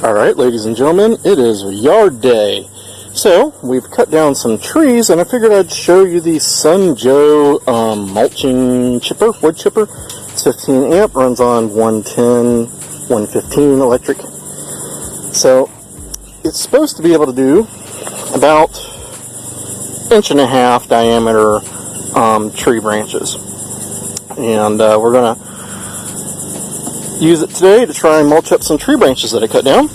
Alright, ladies and gentlemen, it is yard day. So, we've cut down some trees, and I figured I'd show you the SunJoe mulching chipper, wood chipper. It's 15 amp, runs on 110, 115 electric. So, it's supposed to be able to do about 1.5 inch diameter tree branches. And we're going to use it today to try and mulch up some tree branches that I cut down,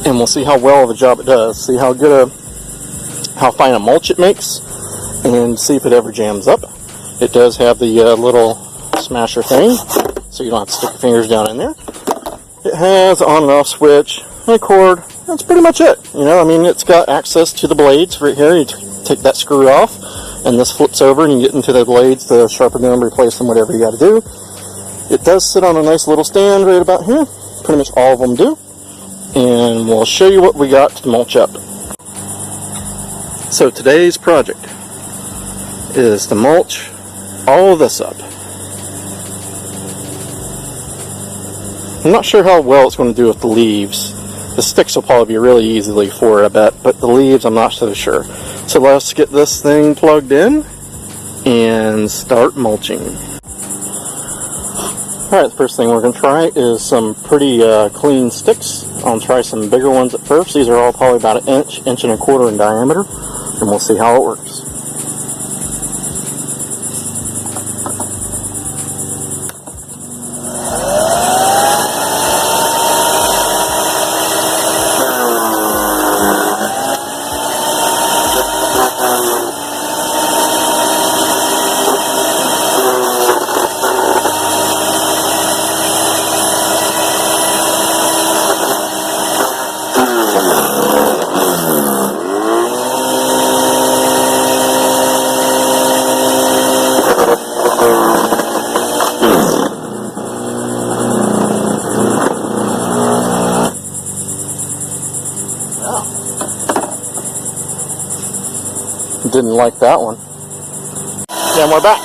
and we'll see how well of a job it does, see how fine a mulch it makes, and see if it ever jams up. It does have the little smasher thing, so you don't have to stick your fingers down in there. It has an on and off switch and a cord. That's pretty much it. I mean, it's got access to the blades right here. You take that screw off, and this flips over, and you get into the blades to sharpen them, replace them, whatever you got to do. It does sit on a nice little stand right about here. Pretty much all of them do. And we'll show you what we got to mulch up. So today's project is to mulch all of this up. I'm not sure how well it's going to do with the leaves. The sticks will probably be really easily for it, I bet, but the leaves I'm not so sure. So let's get this thing plugged in and start mulching. Alright, the first thing we're going to try is some pretty clean sticks. I'll try some bigger ones at first. These are all probably about 1 inch, 1.25 inches in diameter, and we'll see how it works. Didn't like that one. And we're back.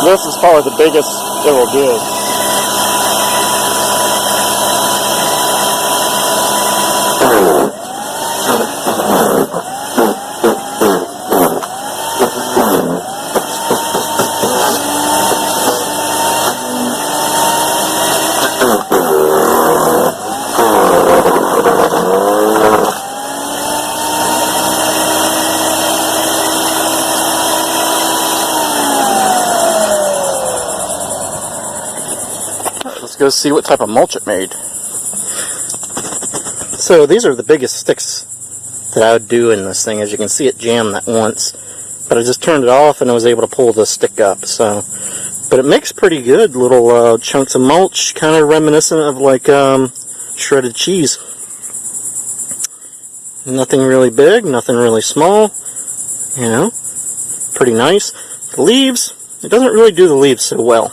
This is probably the biggest it will do. Let's go see what type of mulch it made. So these are the biggest sticks that I would do in this thing. As you can see, it jammed that once, but I just turned it off and I was able to pull the stick up. But it makes pretty good little chunks of mulch, kind of reminiscent of like shredded cheese. Nothing really big, nothing really small. Pretty nice. The leaves, it doesn't really do the leaves so well.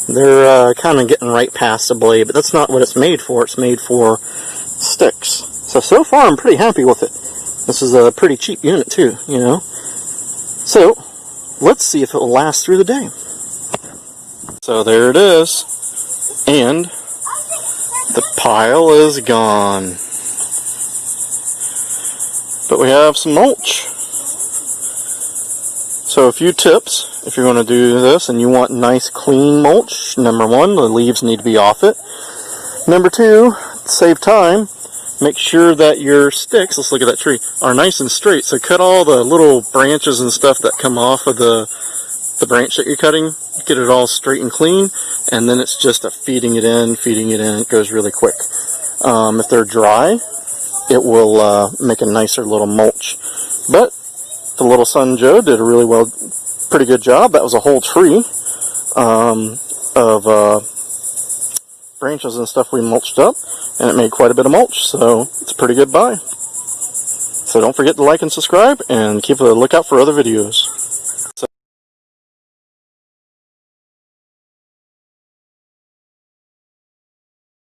They're kind of getting right past the blade, but that's not what it's made for. It's made for sticks. So far I'm pretty happy with it. This is a pretty cheap unit too, So, let's see if it will last through the day. So there it is. And the pile is gone. But we have some mulch. So a few tips if you're going to do this and you want nice clean mulch. Number one, the leaves need to be off it. Number two, to save time, make sure that your sticks, let's look at that tree, are nice and straight. So cut all the little branches and stuff that come off of the branch that you're cutting. Get it all straight and clean, and then it's just feeding it in. It goes really quick. If they're dry, it will make a nicer little mulch. But the little SunJoe did a pretty good job. That was a whole tree of branches and stuff we mulched up, and it made quite a bit of mulch, so it's a pretty good buy. So don't forget to like and subscribe, and keep a lookout for other videos.